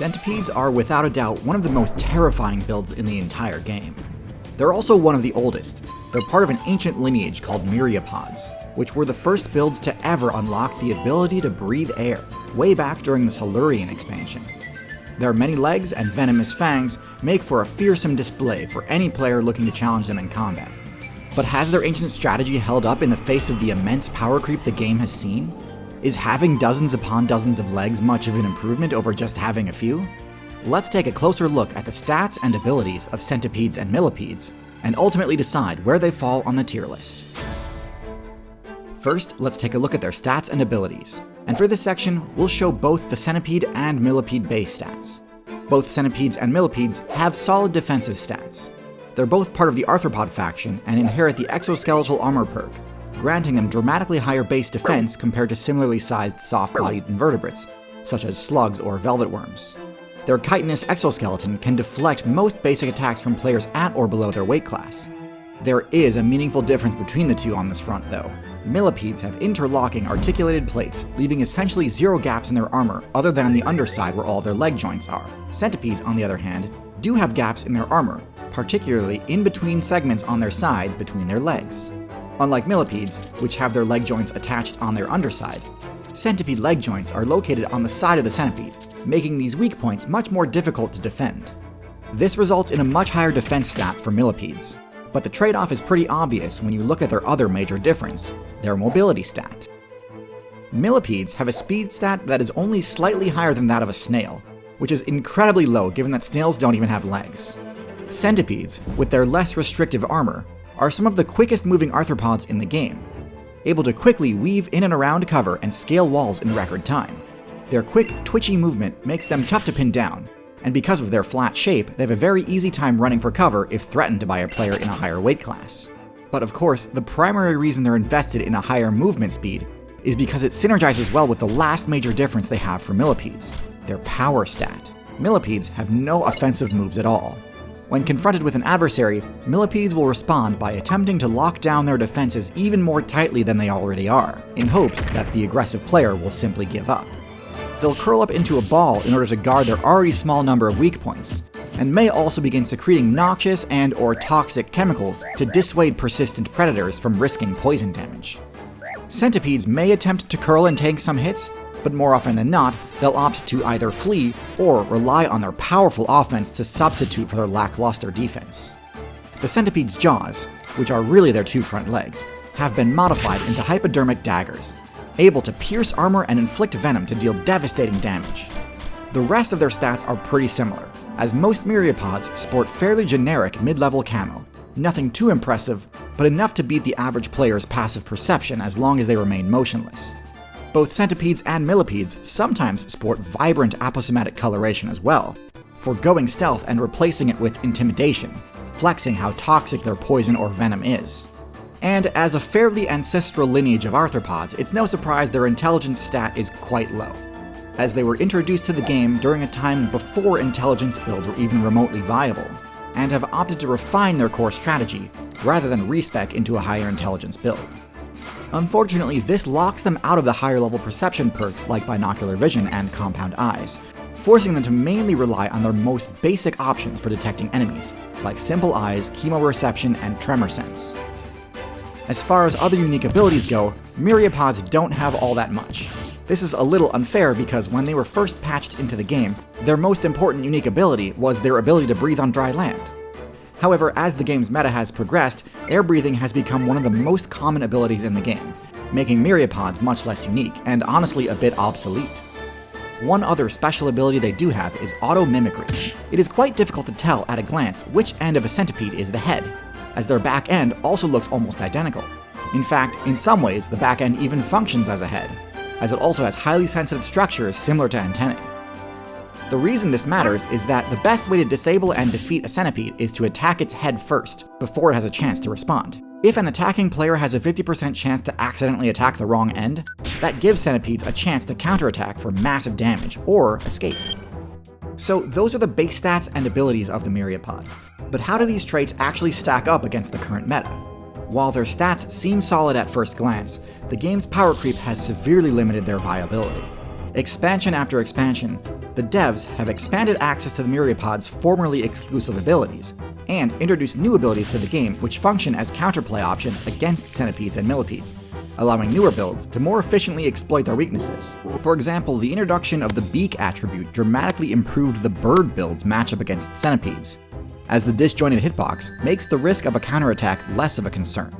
Centipedes are without a doubt one of the most terrifying builds in the entire game. They're also one of the oldest. They're part of an ancient lineage called myriapods, which were the first builds to ever unlock the ability to breathe air, way back during the Silurian expansion. Their many legs and venomous fangs make for a fearsome display for any player looking to challenge them in combat. But has their ancient strategy held up in the face of the immense power creep the game has seen? Is having dozens upon dozens of legs much of an improvement over just having a few? Let's take a closer look at the stats and abilities of centipedes and millipedes, and ultimately decide where they fall on the tier list. First, let's take a look at their stats and abilities, and for this section, we'll show both the centipede and millipede base stats. Both centipedes and millipedes have solid defensive stats. They're both part of the arthropod faction and inherit the exoskeletal armor perk, granting them dramatically higher base defense compared to similarly sized soft-bodied invertebrates, such as slugs or velvet worms. Their chitinous exoskeleton can deflect most basic attacks from players at or below their weight class. There is a meaningful difference between the two on this front, though. Millipedes have interlocking articulated plates, leaving essentially zero gaps in their armor other than on the underside where all their leg joints are. Centipedes, on the other hand, do have gaps in their armor, particularly in between segments on their sides between their legs. Unlike millipedes, which have their leg joints attached on their underside, centipede leg joints are located on the side of the centipede, making these weak points much more difficult to defend. This results in a much higher defense stat for millipedes, but the trade-off is pretty obvious when you look at their other major difference, their mobility stat. Millipedes have a speed stat that is only slightly higher than that of a snail, which is incredibly low given that snails don't even have legs. Centipedes, with their less restrictive armor, are some of the quickest moving arthropods in the game, able to quickly weave in and around cover and scale walls in record time. Their quick, twitchy movement makes them tough to pin down, and because of their flat shape, they have a very easy time running for cover if threatened by a player in a higher weight class. But of course, the primary reason they're invested in a higher movement speed is because it synergizes well with the last major difference they have for millipedes, their power stat. Millipedes have no offensive moves at all. When confronted with an adversary, millipedes will respond by attempting to lock down their defenses even more tightly than they already are, in hopes that the aggressive player will simply give up. They'll curl up into a ball in order to guard their already small number of weak points, and may also begin secreting noxious and/or toxic chemicals to dissuade persistent predators from risking poison damage. Centipedes may attempt to curl and tank some hits, but more often than not, they'll opt to either flee or rely on their powerful offense to substitute for their lackluster defense. The centipede's jaws, which are really their two front legs, have been modified into hypodermic daggers, able to pierce armor and inflict venom to deal devastating damage. The rest of their stats are pretty similar, as most myriapods sport fairly generic mid-level camo, nothing too impressive, but enough to beat the average player's passive perception as long as they remain motionless. Both centipedes and millipedes sometimes sport vibrant aposematic coloration as well, forgoing stealth and replacing it with intimidation, flexing how toxic their poison or venom is. And as a fairly ancestral lineage of arthropods, it's no surprise their intelligence stat is quite low, as they were introduced to the game during a time before intelligence builds were even remotely viable, and have opted to refine their core strategy rather than respec into a higher intelligence build. Unfortunately, this locks them out of the higher level perception perks like binocular vision and compound eyes, forcing them to mainly rely on their most basic options for detecting enemies, like simple eyes, chemoreception, and tremor sense. As far as other unique abilities go, myriapods don't have all that much. This is a little unfair because when they were first patched into the game, their most important unique ability was their ability to breathe on dry land. However, as the game's meta has progressed, air breathing has become one of the most common abilities in the game, making myriapods much less unique, and honestly a bit obsolete. One other special ability they do have is auto-mimicry. It is quite difficult to tell at a glance which end of a centipede is the head, as their back end also looks almost identical. In fact, in some ways, the back end even functions as a head, as it also has highly sensitive structures similar to antennae. The reason this matters is that the best way to disable and defeat a centipede is to attack its head first, before it has a chance to respond. If an attacking player has a 50% chance to accidentally attack the wrong end, that gives centipedes a chance to counterattack for massive damage, or escape. So those are the base stats and abilities of the myriapod. But how do these traits actually stack up against the current meta? While their stats seem solid at first glance, the game's power creep has severely limited their viability. Expansion after expansion, the devs have expanded access to the Myriapod's formerly exclusive abilities, and introduced new abilities to the game which function as counterplay options against centipedes and millipedes, allowing newer builds to more efficiently exploit their weaknesses. For example, the introduction of the beak attribute dramatically improved the bird build's matchup against centipedes, as the disjointed hitbox makes the risk of a counterattack less of a concern.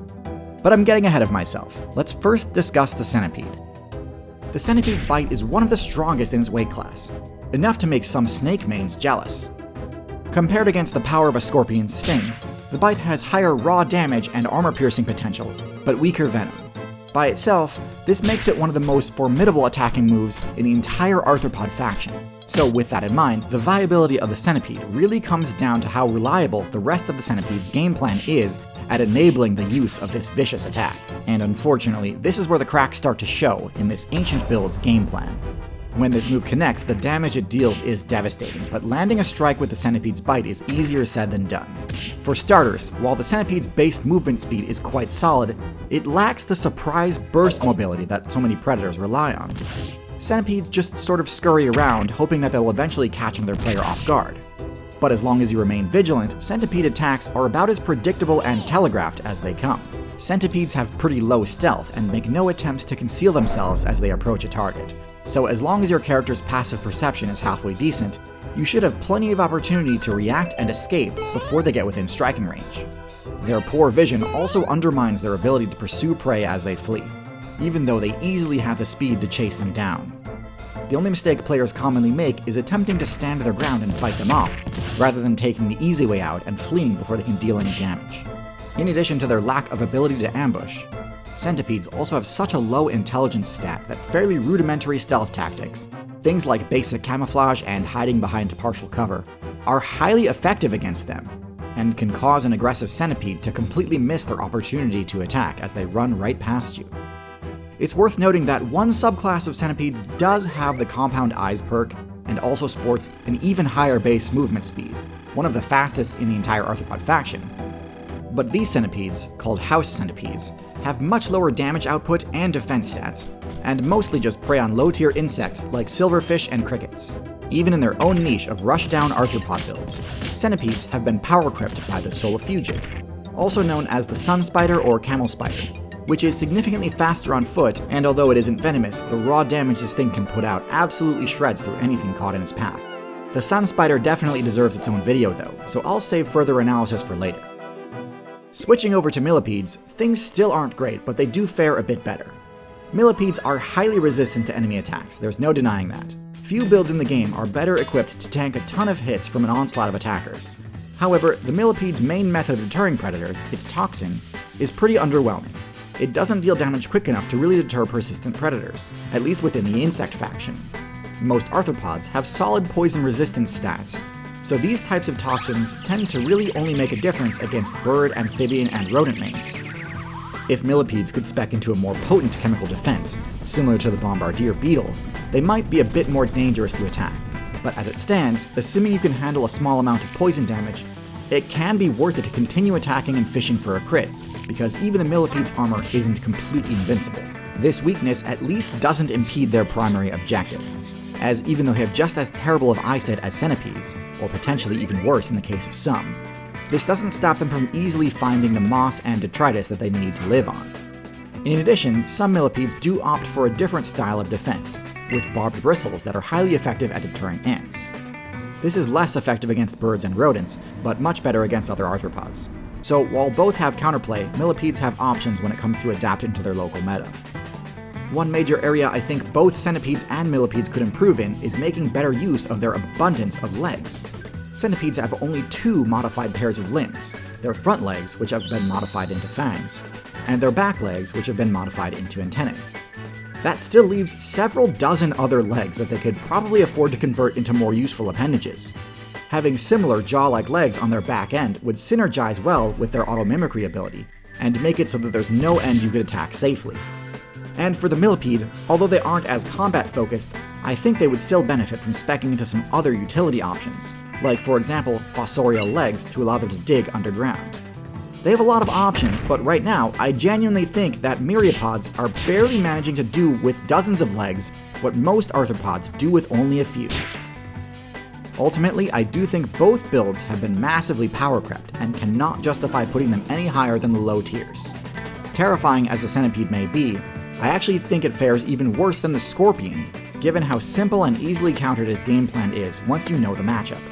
But I'm getting ahead of myself. Let's first discuss the centipede. The centipede's bite is one of the strongest in its weight class, enough to make some snake mains jealous. Compared against the power of a scorpion's sting, the bite has higher raw damage and armor-piercing potential, but weaker venom. By itself, this makes it one of the most formidable attacking moves in the entire arthropod faction. So with that in mind, the viability of the centipede really comes down to how reliable the rest of the centipede's game plan is at enabling the use of this vicious attack. And unfortunately, this is where the cracks start to show in this ancient build's game plan. When this move connects, the damage it deals is devastating, but landing a strike with the centipede's bite is easier said than done. For starters, while the centipede's base movement speed is quite solid, it lacks the surprise burst mobility that so many predators rely on. Centipedes just sort of scurry around, hoping that they'll eventually catch their player off guard. But as long as you remain vigilant, centipede attacks are about as predictable and telegraphed as they come. Centipedes have pretty low stealth and make no attempts to conceal themselves as they approach a target. So as long as your character's passive perception is halfway decent, you should have plenty of opportunity to react and escape before they get within striking range. Their poor vision also undermines their ability to pursue prey as they flee, even though they easily have the speed to chase them down. The only mistake players commonly make is attempting to stand their ground and fight them off, rather than taking the easy way out and fleeing before they can deal any damage. In addition to their lack of ability to ambush, centipedes also have such a low intelligence stat that fairly rudimentary stealth tactics, things like basic camouflage and hiding behind partial cover, are highly effective against them, and can cause an aggressive centipede to completely miss their opportunity to attack as they run right past you. It's worth noting that one subclass of centipedes does have the Compound Eyes perk and also sports an even higher base movement speed, one of the fastest in the entire arthropod faction. But these centipedes, called house centipedes, have much lower damage output and defense stats, and mostly just prey on low-tier insects like silverfish and crickets. Even in their own niche of rush-down arthropod builds, centipedes have been power-crept by the Solifugid, also known as the sun spider or camel spider, which is significantly faster on foot, and although it isn't venomous, the raw damage this thing can put out absolutely shreds through anything caught in its path. The sun spider definitely deserves its own video though, so I'll save further analysis for later. Switching over to millipedes, things still aren't great, but they do fare a bit better. Millipedes are highly resistant to enemy attacks, there's no denying that. Few builds in the game are better equipped to tank a ton of hits from an onslaught of attackers. However, the millipede's main method of deterring predators, its toxin, is pretty underwhelming. It doesn't deal damage quick enough to really deter persistent predators, at least within the insect faction. Most arthropods have solid poison resistance stats, so these types of toxins tend to really only make a difference against bird, amphibian, and rodent mains. If millipedes could spec into a more potent chemical defense, similar to the bombardier beetle, they might be a bit more dangerous to attack. But as it stands, assuming you can handle a small amount of poison damage, it can be worth it to continue attacking and fishing for a crit, because even the millipede's armor isn't completely invincible. This weakness at least doesn't impede their primary objective, as even though they have just as terrible of eyesight as centipedes, or potentially even worse in the case of some, this doesn't stop them from easily finding the moss and detritus that they need to live on. In addition, some millipedes do opt for a different style of defense, with barbed bristles that are highly effective at deterring ants. This is less effective against birds and rodents, but much better against other arthropods. So while both have counterplay, millipedes have options when it comes to adapting to their local meta. One major area I think both centipedes and millipedes could improve in is making better use of their abundance of legs. Centipedes have only 2 modified pairs of limbs, their front legs, which have been modified into fangs, and their back legs, which have been modified into antennae. That still leaves several dozen other legs that they could probably afford to convert into more useful appendages. Having similar jaw-like legs on their back end would synergize well with their auto-mimicry ability, and make it so that there's no end you could attack safely. And for the millipede, although they aren't as combat-focused, I think they would still benefit from speccing into some other utility options, like for example, fossorial legs to allow them to dig underground. They have a lot of options, but right now, I genuinely think that myriapods are barely managing to do with dozens of legs what most arthropods do with only a few. Ultimately, I do think both builds have been massively power crept and cannot justify putting them any higher than the low tiers. Terrifying as the Centipede may be, I actually think it fares even worse than the Scorpion, given how simple and easily countered its game plan is once you know the matchup.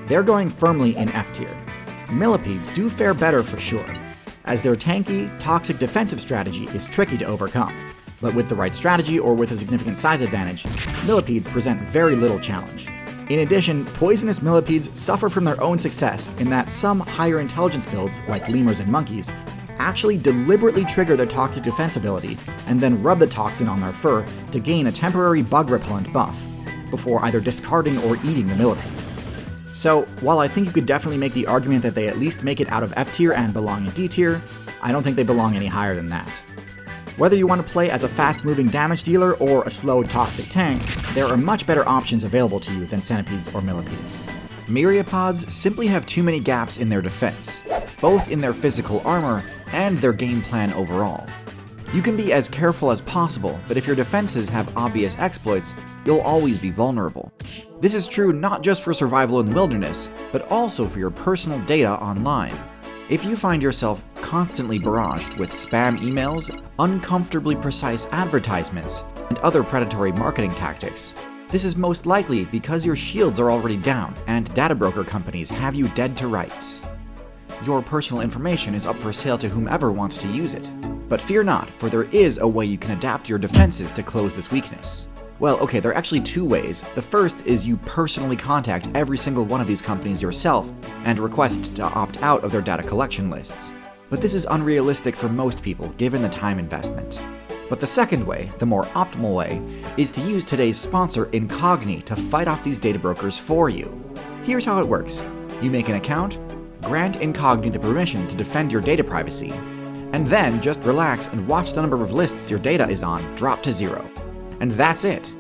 They're going firmly in F tier. Millipedes do fare better for sure, as their tanky, toxic defensive strategy is tricky to overcome. But with the right strategy or with a significant size advantage, Millipedes present very little challenge. In addition, poisonous Millipedes suffer from their own success in that some higher intelligence builds, like lemurs and monkeys, actually deliberately trigger their toxic defense ability and then rub the toxin on their fur to gain a temporary bug repellent buff, before either discarding or eating the Millipede. So, while I think you could definitely make the argument that they at least make it out of F tier and belong in D tier, I don't think they belong any higher than that. Whether you want to play as a fast-moving damage dealer or a slow, toxic tank, there are much better options available to you than Centipedes or Millipedes. Myriapods simply have too many gaps in their defense, both in their physical armor and their game plan overall. You can be as careful as possible, but if your defenses have obvious exploits, you'll always be vulnerable. This is true not just for survival in the wilderness, but also for your personal data online. If you find yourself constantly barraged with spam emails, uncomfortably precise advertisements, and other predatory marketing tactics, this is most likely because your shields are already down and data broker companies have you dead to rights. Your personal information is up for sale to whomever wants to use it. But fear not, for there is a way you can adapt your defenses to close this weakness. Well, okay, there are actually two ways. The first is you personally contact every single one of these companies yourself and request to opt out of their data collection lists. But this is unrealistic for most people, given the time investment. But the second way, the more optimal way, is to use today's sponsor, Incogni, to fight off these data brokers for you. Here's how it works. You make an account, grant Incogni the permission to defend your data privacy, and then just relax and watch the number of lists your data is on drop to 0. And that's it.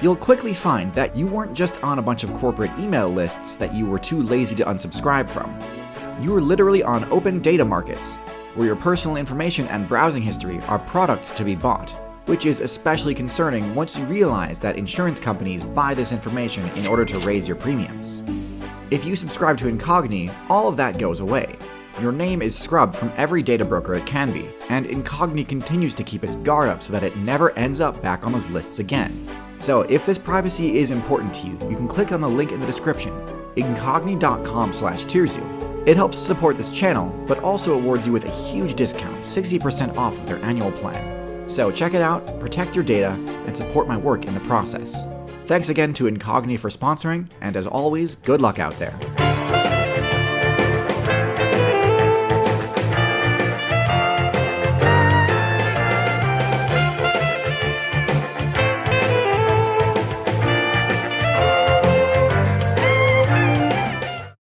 You'll quickly find that you weren't just on a bunch of corporate email lists that you were too lazy to unsubscribe from. You were literally on open data markets, where your personal information and browsing history are products to be bought, which is especially concerning once you realize that insurance companies buy this information in order to raise your premiums. If you subscribe to Incogni, all of that goes away. Your name is scrubbed from every data broker it can be, and Incogni continues to keep its guard up so that it never ends up back on those lists again. So if this privacy is important to you, you can click on the link in the description, incogni.com/Tirzu. It helps support this channel, but also awards you with a huge discount, 60% off of their annual plan. So check it out, protect your data, and support my work in the process. Thanks again to Incogni for sponsoring, and as always, good luck out there.